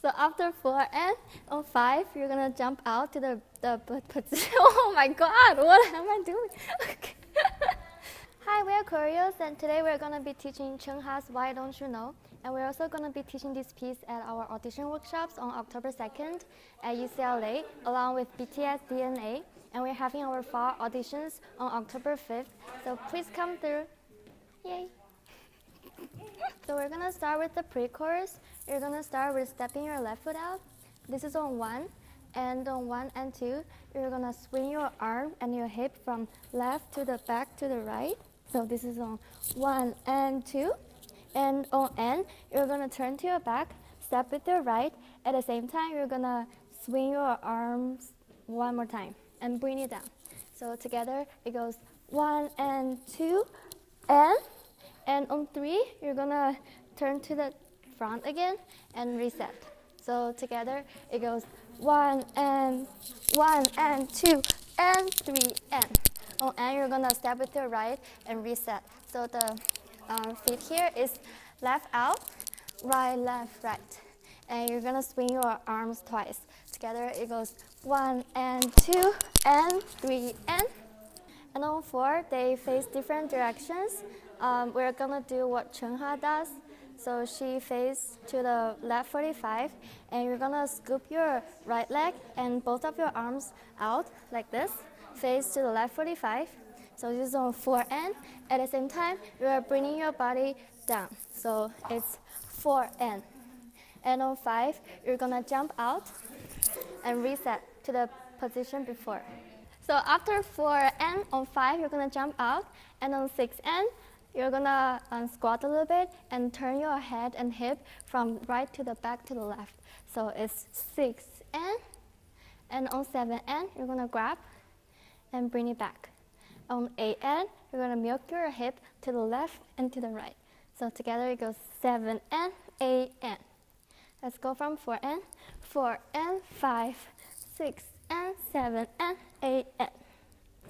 So after 4 and on 5, you're gonna jump out to the position. Oh my God, what am I doing? Okay. Hi, we are Koreos, and today we're gonna be teaching Chungha's Why Don't You Know? And we're also gonna be teaching this piece at our audition workshops on October 2nd at UCLA, along with BTS DNA. And we're having our fall auditions on October 5th, so please come through. Yay! So we're gonna start with the pre-chorus. You're gonna start with stepping your left foot out. This is on 1, and on 1 and 2, you're gonna swing your arm and your hip from left to the back to the right. So this is on 1 and 2. And on N, you're gonna turn to your back, step with your right. At the same time, you're gonna swing your arms one more time and bring it down. So together, it goes 1 and 2, and on 3, you're gonna turn to the front again and reset. So together, it goes 1 and 2 and 3 and. On N, you're gonna step with your right and reset. So the feet here is left out, right, left, right. And you're gonna swing your arms twice. Together, it goes 1 and 2 and 3 and. And on 4, they face different directions. We're gonna do what Chungha does. So she faces to the left 45, and you're gonna scoop your right leg and both of your arms out like this, face to the left 45. So this is on 4N. At the same time, you are bringing your body down. So it's 4N. And on 5, you're gonna jump out and reset to the position before. So after 4N, on 5, you're gonna jump out, and on 6N, you're gonna squat a little bit and turn your head and hip from right to the back to the left. So it's 6N, and on 7N, you're gonna grab and bring it back. On 8N, you're gonna milk your hip to the left and to the right. So together it goes 7N, 8N. Let's go from 4N, 4N, 5, 6N, 7N, 8N.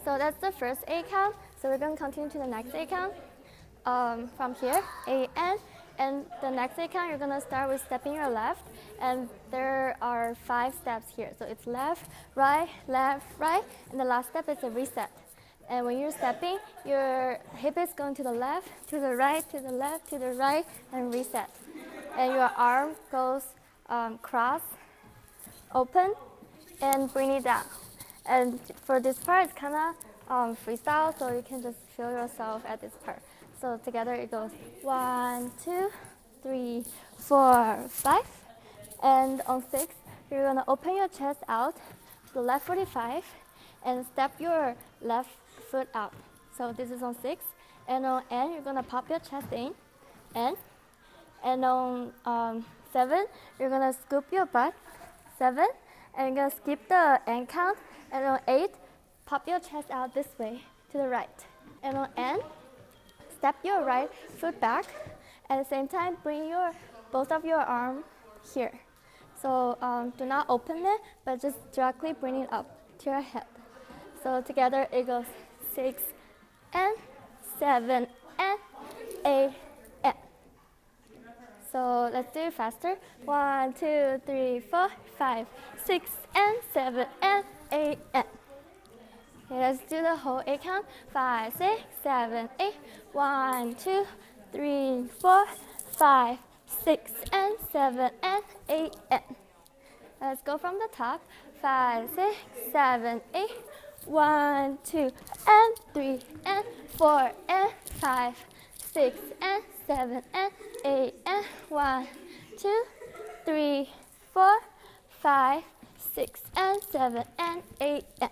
So that's the first A count. So we're gonna continue to the next A count. From here, A-N, and the next A count, you're gonna start with stepping your left, and there are 5 steps here. So it's left, right, and the last step is a reset. And when you're stepping, your hip is going to the left, to the right, to the left, to the right, and reset. And your arm goes cross, open, and bring it down. And for this part, it's kind of freestyle, so you can just feel yourself at this part. So together it goes 1, 2, 3, 4, 5. And on 6, you're gonna open your chest out to the left 45 and step your left foot out. So this is on 6. And on N, you're gonna pop your chest in, N. And on 7, you're gonna scoop your butt, 7. And you're gonna skip the N count. And on 8, pop your chest out this way to the right. And on N, step your right foot back. At the same time, bring both of your arms here. So do not open it, but just directly bring it up to your head. So together it goes 6 and 7 and 8 and. So let's do it faster. 1, 2, 3, 4, 5, 6 and 7 and 8 and. Okay, let's do the whole A count. 5, 6, 7, 8. 1, 2, 3, 4, 5, 6, and 7, and 8, and. Let's go from the top. 5, 6, 7, 8. 1, 2, and 3, and 4, and 5, 6, and 7, and 8, and 1, 2, 3, 4, 5, 6, and 7, and 8, and.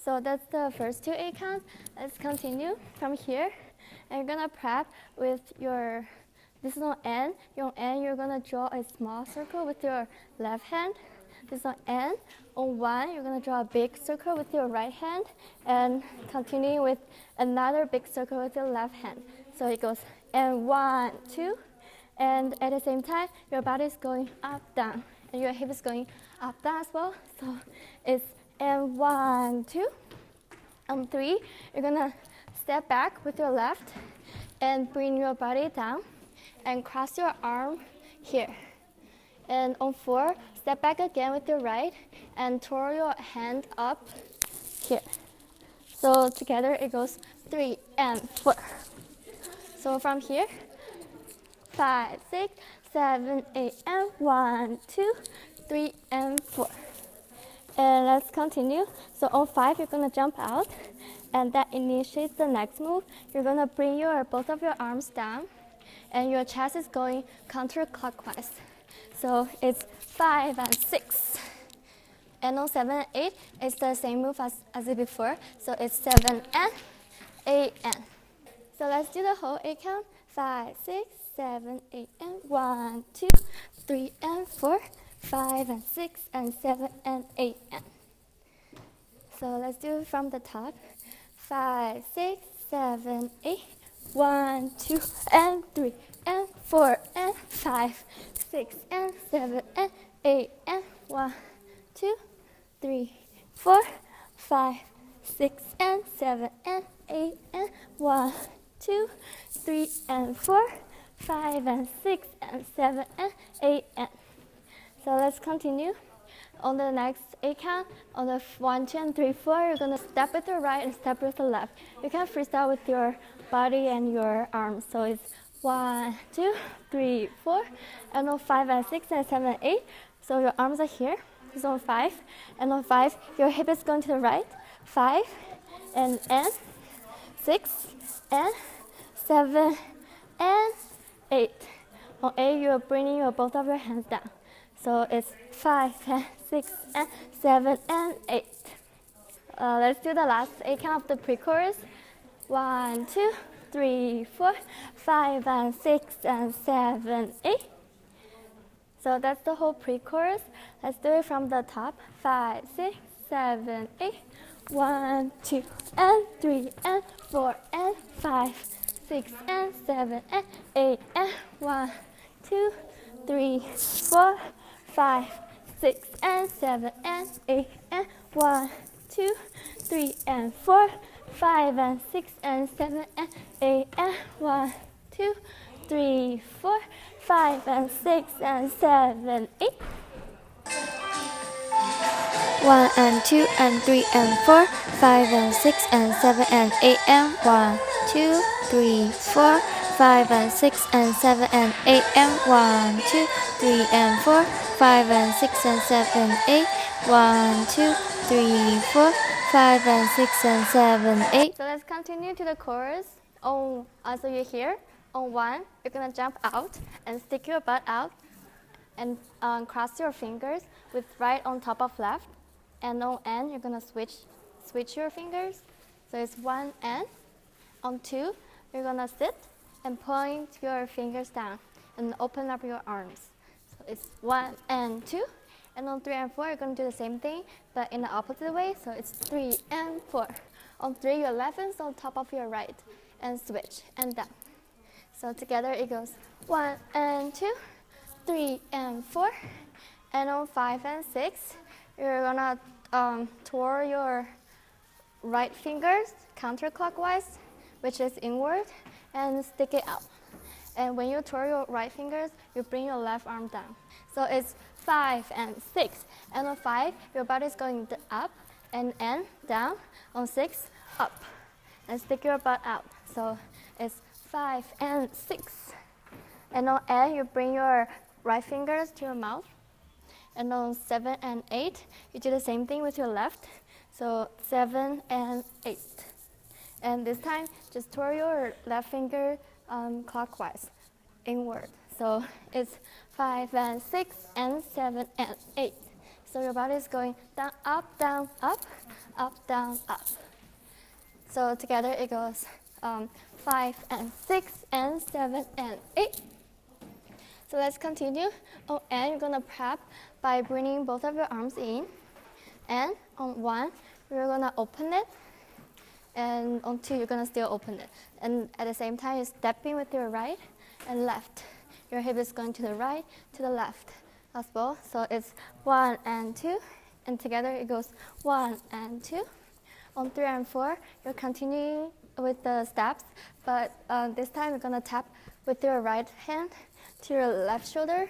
So that's the first 2 A counts. Let's continue from here. And you're gonna prep with your, this is on N. On N, you're gonna draw a small circle with your left hand. This is on N. On 1, you're gonna draw a big circle with your right hand, and continue with another big circle with your left hand. So it goes and 1, 2, and at the same time, your body is going up, down, and your hip is going up, down as well. So it's and 1, 2. On 3, you're gonna step back with your left and bring your body down and cross your arm here. And on 4, step back again with your right and twirl your hand up here. So together it goes 3 and 4. So from here, 5, 6, 7, 8, and 1, 2, 3, and 4. And let's continue. So on 5, you're gonna jump out, and that initiates the next move. You're gonna bring both of your arms down, and your chest is going counterclockwise. So it's 5 and 6. And on 7 and 8, it's the same move as it before. So it's 7 and 8 and. So let's do the whole 8 count. 5, 6, 7, 8, and 1, 2, 3, and 4, 5 and 6 and 7 and 8 and. So let's do it from the top. 5, 6, 7, 8, 1, 2, and 3, and 4, and 5, 6, and 7, and 8, and 1, 2, 3, 4, 5, 6, and 7, and 8, and 1, 2, 3, and 4, 5, and 6, and 7, and 8, and. So let's continue. On the next 8 count, on the 1, 2, and 3, 4, you're gonna step with the right and step with the left. You can freestyle with your body and your arms. So it's 1, 2, 3, 4, and on 5 and 6 and 7 and 8. So your arms are here. It's on 5, and on 5, your hip is going to the right. 5 and 6 and 7 and 8. On 8, you're bringing both of your hands down. So it's 5 and 6 and 7 and 8. Let's do the last 8 count of the pre-chorus. 1, 2, 3, 4, 5 and 6 and 7, 8. So that's the whole pre-chorus. Let's do it from the top. 5, 6, 7, 8. 1, 2, and 3, and 4, and 5, 6, and 7, and 8, and 1, 2, 3, 4, 5, 6, and 7, and 8, and 1, 2, 3, and 4, 5, and 6, and 7, and 8, and 1, 2, 3, 4, 5, and 6, and 7, 8. 1 and 2 and 3 and 4, 5 and 6 and 7 and 8 and 1, 2, 3, 4, 5 and 6 and 7 and 8 and 1, 2, 3 and 4, 5 and 6 and 7, 8, 1, 2, 3, 4, 5 and 6 and 7, 8. So let's continue to the chorus. So you're here. On 1, you're gonna jump out and stick your butt out and cross your fingers with right on top of left. And on N, you're gonna switch your fingers. So it's 1 N. On 2, you're gonna sit and point your fingers down and open up your arms. So it's 1 and 2. And on 3 and 4, you're gonna do the same thing, but in the opposite way. So it's 3 and 4. On 3, your left hand's on top of your right, and switch and down. So together it goes 1 and 2, 3 and 4. And on 5 and 6, you're gonna twirl your right fingers counterclockwise, which is inward, and stick it out. And when you twirl your right fingers, you bring your left arm down. So it's 5 and 6. And on 5, your body's going up, and N, down. On 6, up. And stick your butt out. So it's 5 and 6. And on A, you bring your right fingers to your mouth. And on 7 and 8, you do the same thing with your left. So 7 and 8. And this time, just twirl your left finger clockwise, inward. So it's 5 and 6 and 7 and 8. So your body is going down, up, down, up, down, up. So together it goes 5 and 6 and 7 and 8. So let's continue. On N, you're gonna prep by bringing both of your arms in. And on 1, you're gonna open it. And on 2, you're gonna still open it. And at the same time, you're stepping with your right and left. Your hip is going to the right, to the left as well. So it's 1 and 2. And together it goes 1 and 2. On 3 and 4, you're continuing with the steps. But this time, you're gonna tap with your right hand to your left shoulder.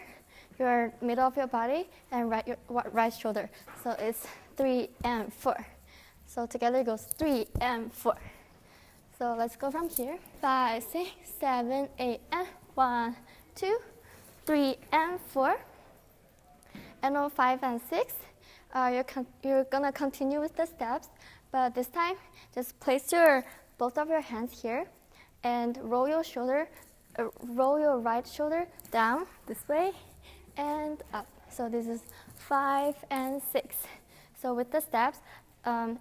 your middle of your body and right shoulder. So it's 3 and 4. So together it goes 3 and 4. So let's go from here. 5, 6, 7, 8, and 1, 2, 3, and 4. And on 5 and 6, you're gonna continue with the steps, but this time just place both of your hands here and roll your right shoulder down this way and up. So this is 5 and 6. So with the steps,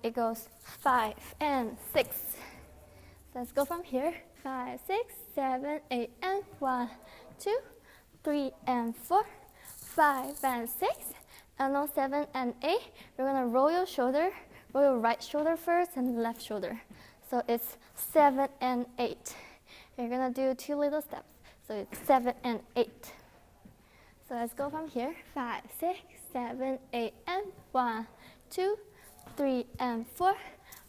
it goes 5 and 6. So let's go from here. 5, 6, 7, 8, and 1, 2, 3, and 4, 5 and 6. And on 7 and 8, you're gonna roll your right shoulder first and left shoulder. So it's 7 and 8. You're gonna do 2 little steps. So it's 7 and 8. So let's go from here. 5, 6, 7, 8, and 1, 2, 3, and 4,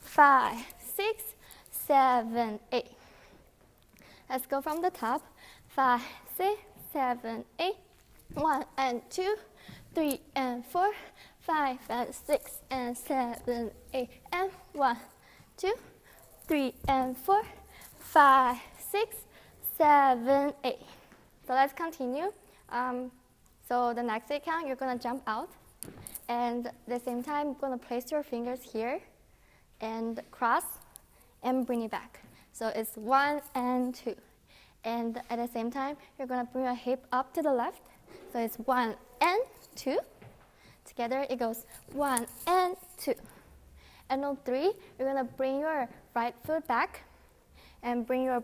5, 6, 7, 8. Let's go from the top. 5, 6, 7, 8, 1 and 2, 3 and 4, 5 and 6 and 7, 8, and 1, 2, 3 and 4, 5, 6, 7, 8. So let's continue. So the next 8 count, you're gonna jump out, and at the same time, you're gonna place your fingers here, and cross, and bring it back. So it's 1 and 2, and at the same time, you're gonna bring your hip up to the left. So it's 1 and 2. Together it goes 1 and 2. And on 3, you're gonna bring your right foot back, and bring your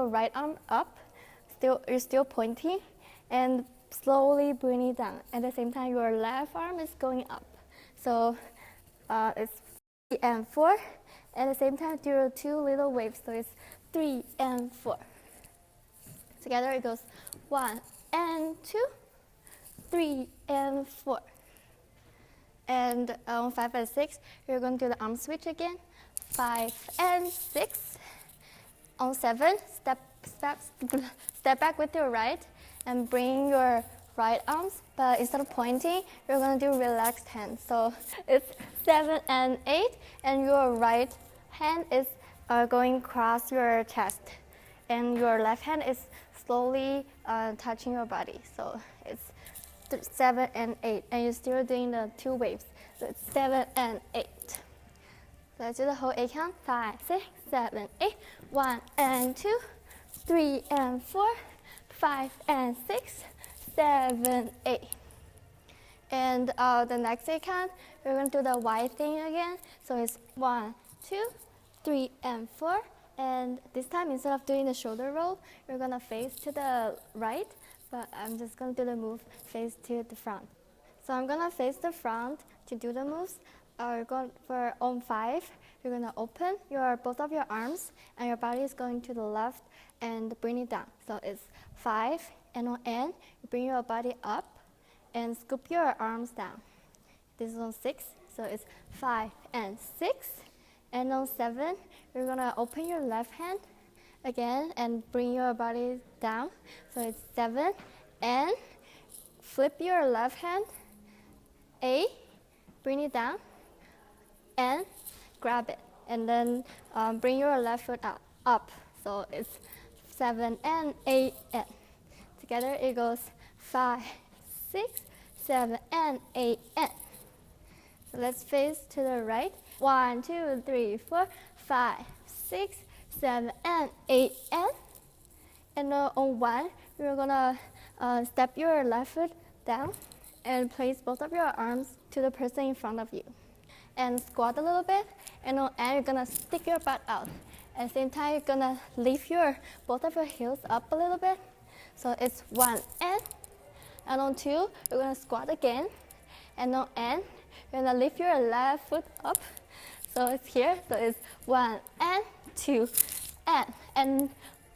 right arm up. You're still pointing, and slowly bring it down. At the same time, your left arm is going up. So it's 3 and 4. At the same time, do 2 little waves. So it's 3 and 4. Together it goes 1 and 2, 3 and 4. And on 5 and 6, you're going to do the arm switch again. 5 and 6. On 7, step back with your right and bring your right arms, but instead of pointing, you're going to do relaxed hands. So it's 7 and 8, and your right hand is going across your chest, and your left hand is slowly touching your body. So it's 7 and 8, and you're still doing the 2 waves. So it's 7 and 8. So let's do the whole 8 count. 5, 6, 7, 8. 1 and 2, 3 and 4, 5 and 6, 7, 8. And the next 8 count, we're going to do the Y thing again. So it's 1, 2, 3, and 4. And this time, instead of doing the shoulder roll, you're going to face to the right. But I'm just going to do the move face to the front. So I'm going to face the front to do the moves. For on 5, you're going to open both of your arms, and your body is going to the left and bring it down. So it's 5, and on N, you bring your body up and scoop your arms down. This is on 6, so it's 5 and 6. And on 7, you're going to open your left hand again and bring your body down. So it's 7, and flip your left hand, A, bring it down, and grab it. And then bring your left foot up. So it's 7 and 8 and. Together it goes 5, 6, 7, and 8 and. So let's face to the right. 1, 2, 3, 4, 5, 6, 7, and 8 and. And on 1, you're gonna step your left foot down and place both of your arms to the person in front of you. And squat a little bit, and on N, you're gonna stick your butt out. At the same time, you're gonna lift both of your heels up a little bit. So it's 1 and on 2, you're gonna squat again. And on N, you're gonna lift your left foot up. So it's here, so it's 1 and 2 and. And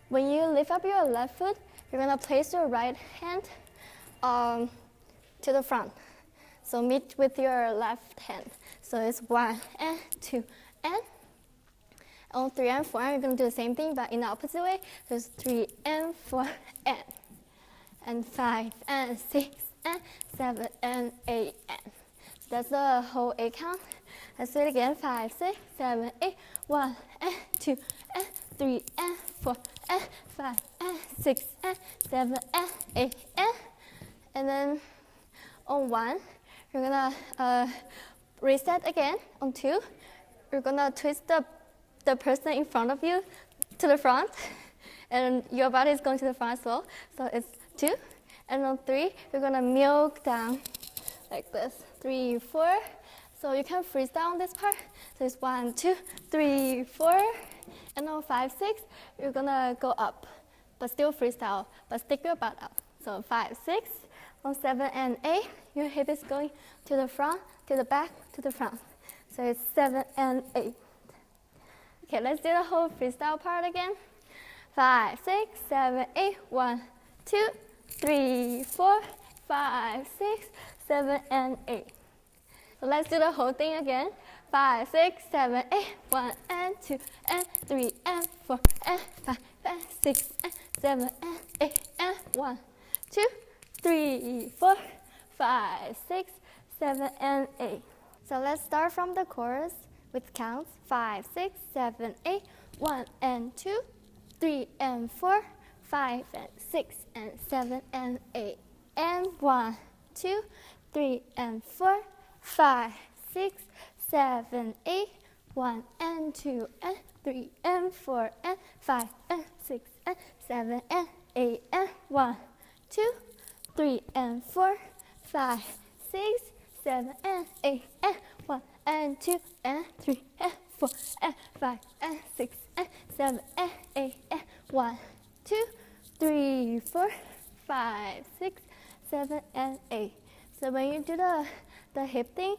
when you lift up your left foot, you're gonna place your right hand to the front. So meet with your left hand. So it's 1 and 2 and. On 3 and 4, you're going to do the same thing, but in the opposite way. So it's 3 and 4 and 5 and 6 and 7 and 8 and. That's the whole 8 count. Let's do it again. 5, 6, 7, 8. 1 and 2 and 3 and 4 and 5 and 6 and 7 and 8 and then on 1, you're gonna reset again. On 2, you're gonna twist the person in front of you to the front, and your body is going to the front as well. So it's 2, and on 3, you're gonna milk down like this. 3, 4. So you can freestyle on this part. So it's 1, 2, 3, 4, and on 5, 6, you're gonna go up, but still freestyle, but stick your butt up. So 5, 6. On 7 and 8, your hip is going to the front, to the back, to the front. So it's 7 and 8. Okay, let's do the whole freestyle part again. 5, 6, 7, 8. 1, 2, 3, 4, 5, 6, 7, and 8. So let's do the whole thing again. 5, 6, 7, 8. 1 and 2 and 3 and 4 and 5 and 6 and 7 and 8 and 1, 2, 3, 4, 5, 6, 7, and 8. So let's start from the chorus with counts. 5, 6, 7, 8. 1 and 2, 3 and 4, 5 and 6 and 7 and 8. And 1, 2, 3 and 4, 5, 6, 7, 8. 1 and 2 and 3 and 4 and 5 and 6 and 7 and 8 and 1, 2, 3 and 4, 5, 6, 7 and 8 and 1 and 2 and 3 and 4 and 5 and 6 and 7 and 8 and 1, 2, 3, 4, 5, 6, 7 and 8. So when you do the hip thing,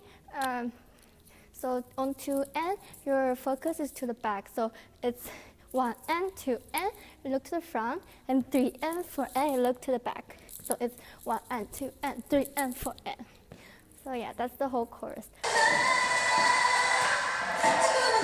so on 2 and your focus is to the back. So it's 1 and 2 and you look to the front, and 3 and 4 and you look to the back. So it's 1 and 2 and 3 and 4 and. So yeah, that's the whole chorus.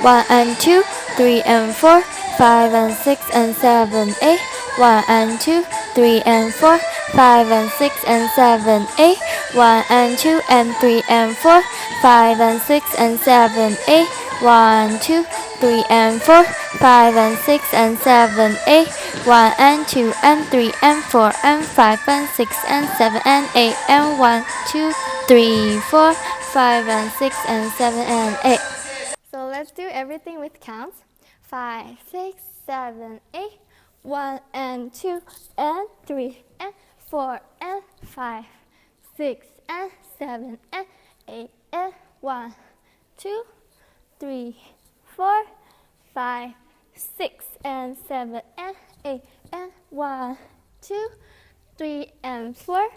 1 and 2, 3 and 4, 5 and 6 and 7, 8. 1 and 2, 3 and 4, 5 and 6 and 7, 8. 1 and 2 and 3 and 4, 5 and 6 and 7, 8. 1, 2, 3 and 4, 5 and 6 and 7, 8. 1 and 2 and 3 and 4 and 5 and 6 and 7 and 8 and 1, 2, 3, 4, 5 and 6 and 7 and 8. So let's do everything with counts. 5, 6, 7, 8. 1 and 2 and 3 and 4 and 5, 6 and 7 and 8 and 1, 2, 3, 4, 5, 6 and 7 and 8 and 1, 2, 3 and 4,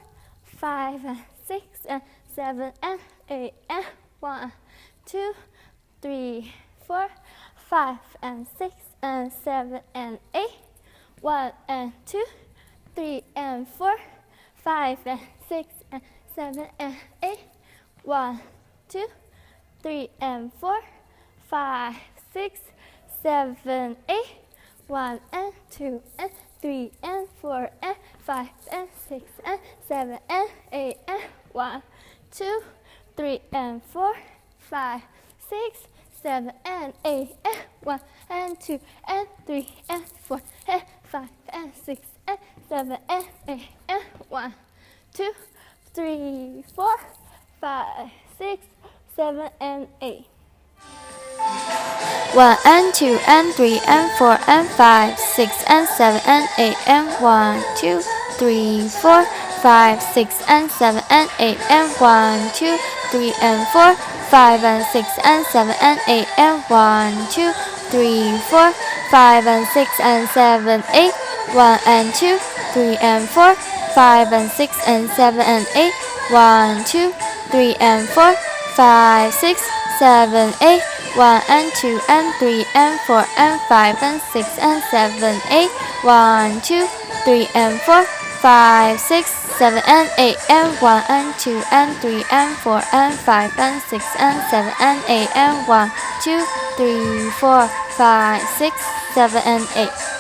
5 and 6 and 7 and 8 and 1, 2, 3, 4, 5 and 6 and 7 and 8. 1 and 2, 3 and 4, 5 and 6 and 7 and 8. 1, 2, 3 and 4, 5, 6, 7, 8. 1 and 2 and 3 and 4 and 5 and 6 and 7 and 8 and 1, 2, 3 and 4, 5, 6, 7 and 8 and 1 and 2 and 3 and 4 and 5 and 6 and 7 and 8 and 1, 2, 3, 4, 5, 6, 7 and 8. 1 and 2 and 3 and 4 and 5, 6 and 7 and 8 and 1, 2, 3, 4, 5, 6 and 7 and 8 and 1, 2, 3 and 4, 5 and 6 and 7 and 8 and 1, 2, 3, 4, 5 and 6 and 7, 8. 1 and 2, 3 and 4, 5 and 6 and 7 and 8. 1, 2, 3 and 4, 5, 6, 7, 8. 1 and 2 and 3 and 4 and 5 and 6 and 7, 8. 1, 2, 3 and 4, 5, 6, 7 and 8 and 1 and 2 and 3 and 4 and 5 and 6 and 7 and 8 and 1, 2, 3, 4, 5, 6, 7 and 8.